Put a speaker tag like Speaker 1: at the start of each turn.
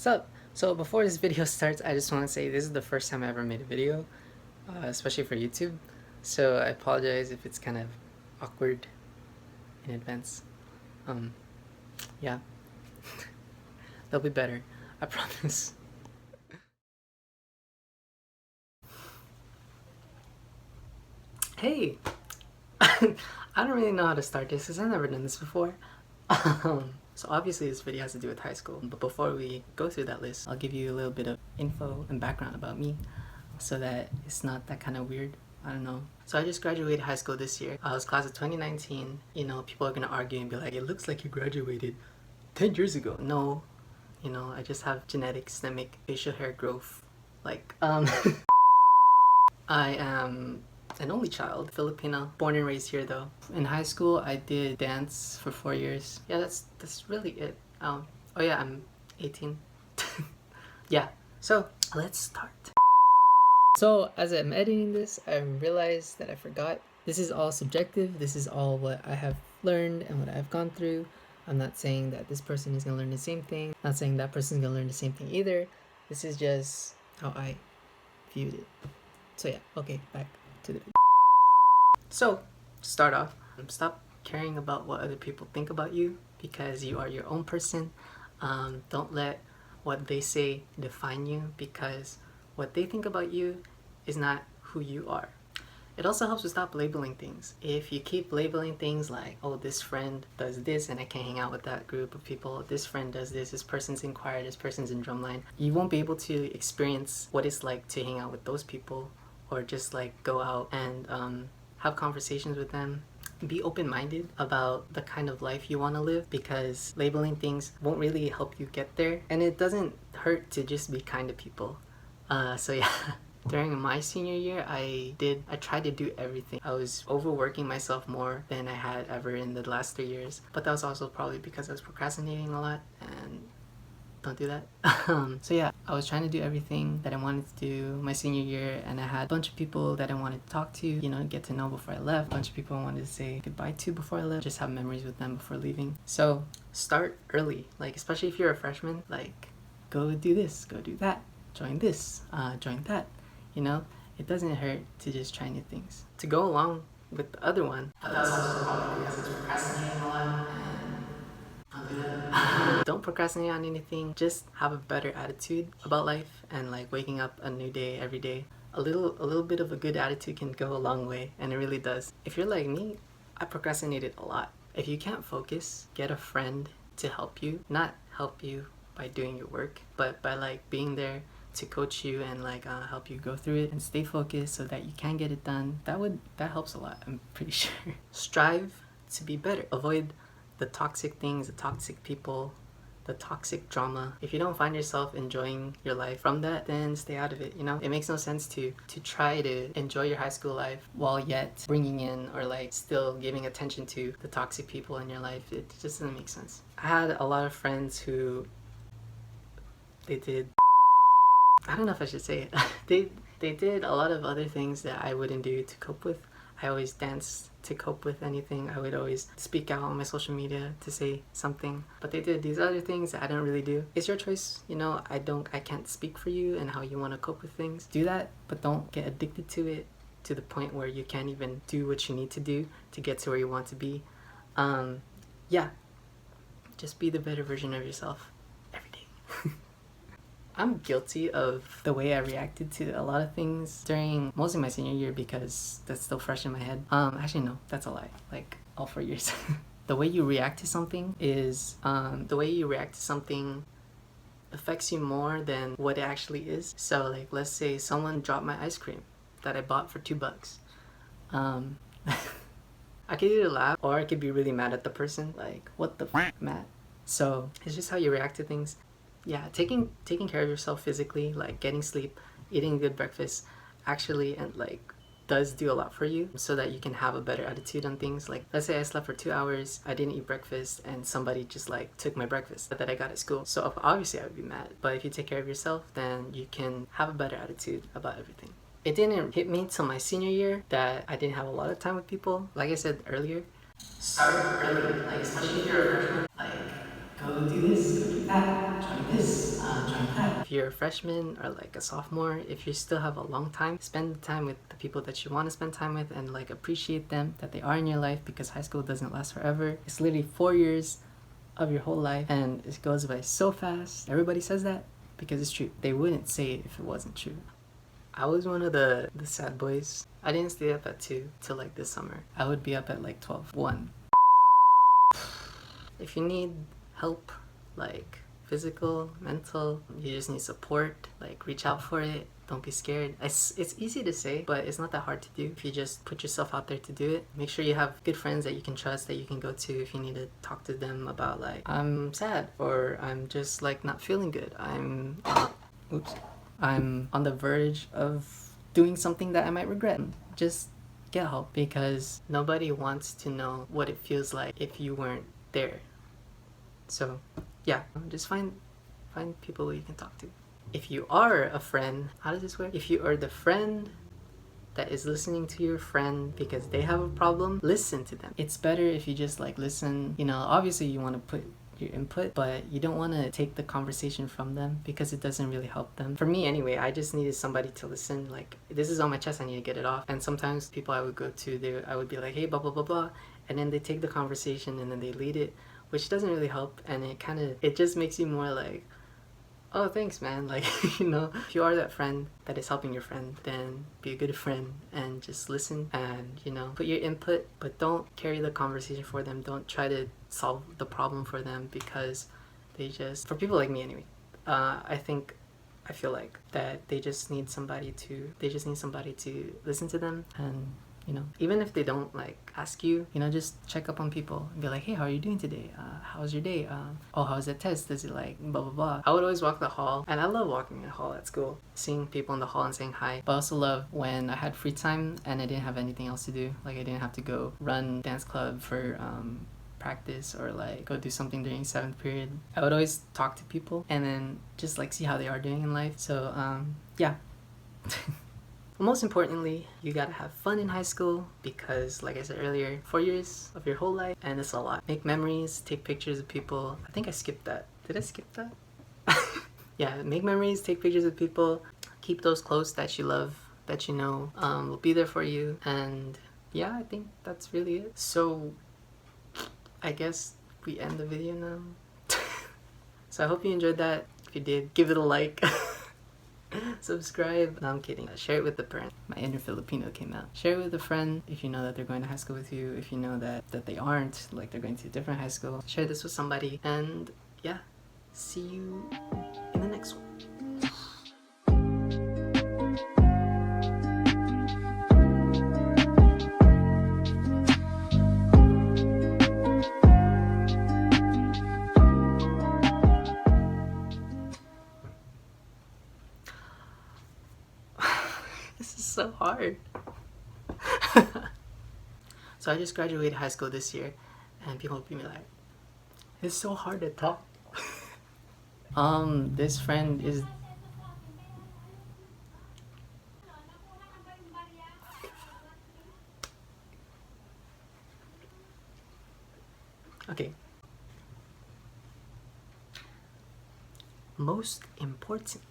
Speaker 1: What's up? So before this video starts, I just want to say this is the first time I ever made a video, especially for YouTube. So I apologize if it's kind of awkward in advance. Um, yeah, they'll be better. I promise. Hey, I don't really know how to start this because I've never done this before. So obviously this video has to do with high school, but before we go through that list, I'll give you a little bit of info and background about me so that it's not that kind of weird. I don't know. So I just graduated high school this year. I was class of 2019. You know, people are gonna argue and be like, it looks like you graduated 10 years ago. No, you know, I just have genetics that make facial hair growth. Like, I am an only child, Filipino, born and raised here though. In high school, I did dance for 4 years. Yeah, that's really it. Oh yeah, I'm 18. Yeah, so let's start. So as I'm editing this, I realized that I forgot. This is all subjective. This is all what I have learned and what I've gone through. I'm not saying that this person is gonna learn the same thing. Not saying that person's gonna learn the same thing either. This is just how I viewed it. So yeah, okay, back to the video. So, start off, stop caring about what other people think about you because you are your own person. Don't let what they say define you because what they think about you is not who you are. It also helps to stop labeling things. If you keep labeling things like, oh, this friend does this and I can't hang out with that group of people, this friend does this person's in choir, this person's in drumline, you won't be able to experience what it's like to hang out with those people or just like go out and have conversations with them. Be open-minded about the kind of life you want to live because labeling things won't really help you get there, and it doesn't hurt to just be kind to people. So yeah. During my senior year, I tried to do everything. I was overworking myself more than I had ever in the last 3 years, but that was also probably because I was procrastinating a lot, and don't do that. So yeah, I was trying to do everything that I wanted to do my senior year, and I had a bunch of people that I wanted to talk to, you know, get to know before I left, a bunch of people I wanted to say goodbye to before I left, just have memories with them before leaving. So start early, like especially if you're a freshman, like go do this, go do that, join this, join that, you know. It doesn't hurt to just try new things. To go along with the other one, that's also probably because it's procrastinating a lot. Don't procrastinate on anything. Just have a better attitude about life and like waking up a new day every day. A little bit of a good attitude can go a long way, and it really does. If you're like me, I procrastinated a lot. If you can't focus, get a friend to help you. Not help you by doing your work, but by like being there to coach you and like help you go through it and stay focused so that you can get it done. That helps a lot, I'm pretty sure. Strive to be better. Avoid the toxic things, the toxic people, the toxic drama. If you don't find yourself enjoying your life from that, then stay out of it, you know? It makes no sense to try to enjoy your high school life while yet bringing in or like still giving attention to the toxic people in your life. It just doesn't make sense. I had a lot of friends who they did, I don't know if I should say it. they did a lot of other things that I wouldn't do to cope with. I always danced to cope with anything. I would always speak out on my social media to say something. But they did these other things that I don't really do. It's your choice, you know. I can't speak for you and how you want to cope with things. Do that, but don't get addicted to it to the point where you can't even do what you need to do to get to where you want to be. Yeah, just be the better version of yourself every day. I'm guilty of the way I reacted to a lot of things during mostly my senior year because that's still fresh in my head. Actually no, that's a lie. Like all 4 years. The way you react to something is affects you more than what it actually is. So like let's say someone dropped my ice cream that I bought for $2. I could either laugh or I could be really mad at the person. Like, what the f, Matt? So it's just how you react to things. Yeah, taking care of yourself physically, like getting sleep, eating a good breakfast, actually and like does do a lot for you so that you can have a better attitude on things. Like let's say I slept for 2 hours, I didn't eat breakfast, and somebody just like took my breakfast that I got at school. So obviously I would be mad. But if you take care of yourself, then you can have a better attitude about everything. It didn't hit me till my senior year that I didn't have a lot of time with people. Like I said earlier, start early, like especially if you're a freshman. Like go do this, go do that, join this, join you're a freshman or like a sophomore, if you still have a long time, spend time with the people that you want to spend time with and like appreciate them, that they are in your life, because high school doesn't last forever. It's literally 4 years of your whole life and it goes by so fast. Everybody says that because it's true. They wouldn't say it if it wasn't true. I was one of the sad boys. I didn't stay up at 2 till like this summer. I would be up at like 12, 1. If you need help, like physical, mental, you just need support, like reach out for it. Don't be scared. It's easy to say, but it's not that hard to do if you just put yourself out there to do it. Make sure you have good friends that you can trust, that you can go to if you need to talk to them about like, I'm sad, or I'm just like not feeling good. I'm on the verge of doing something that I might regret. Just get help, because nobody wants to know what it feels like if you weren't there. So yeah, just find people you can talk to. If you are a friend, how does this work? If you are the friend that is listening to your friend because they have a problem, listen to them. It's better if you just like listen. You know, obviously you want to put your input, but you don't want to take the conversation from them because it doesn't really help them. For me anyway, I just needed somebody to listen. Like, this is on my chest, I need to get it off. And sometimes people I would go to, I would be like, hey, blah blah blah blah, and then they take the conversation and then they lead it, which doesn't really help, and it just makes you more like, oh, thanks, man. Like, you know, if you are that friend that is helping your friend, then be a good friend and just listen and, you know, put your input, but don't carry the conversation for them. Don't try to solve the problem for them, because for people like me anyway, I feel like that they just need somebody to listen to them. And, you know, even if they don't like ask you, you know, just check up on people and be like, hey, how are you doing today? How's your day? Oh, how's that test? Is it like blah blah blah? I would always walk the hall, and I love walking in the hall at school, seeing people in the hall and saying hi. But I also love when I had free time and I didn't have anything else to do. Like, I didn't have to go run dance club for practice, or like go do something during 7th period. I would always talk to people and then just like see how they are doing in life. So yeah. Most importantly, you gotta have fun in high school, because like I said earlier, 4 years of your whole life, and it's a lot. Make memories, take pictures of people. I think I skipped that. Did I skip that? Yeah, make memories, take pictures of people, keep those close that you love, that you know will be there for you. And yeah, I think that's really it. So I guess we end the video now. So I hope you enjoyed that. If you did, give it a like. Subscribe. No, I'm kidding. Share it with a friend. My inner Filipino came out. Share it with a friend if you know that they're going to high school with you. If you know that they aren't, like they're going to a different high school. Share this with somebody. And yeah, see you in the next one. This is so hard. So I just graduated high school this year, and people would be like, it's so hard to talk. This friend is... Okay. Most important.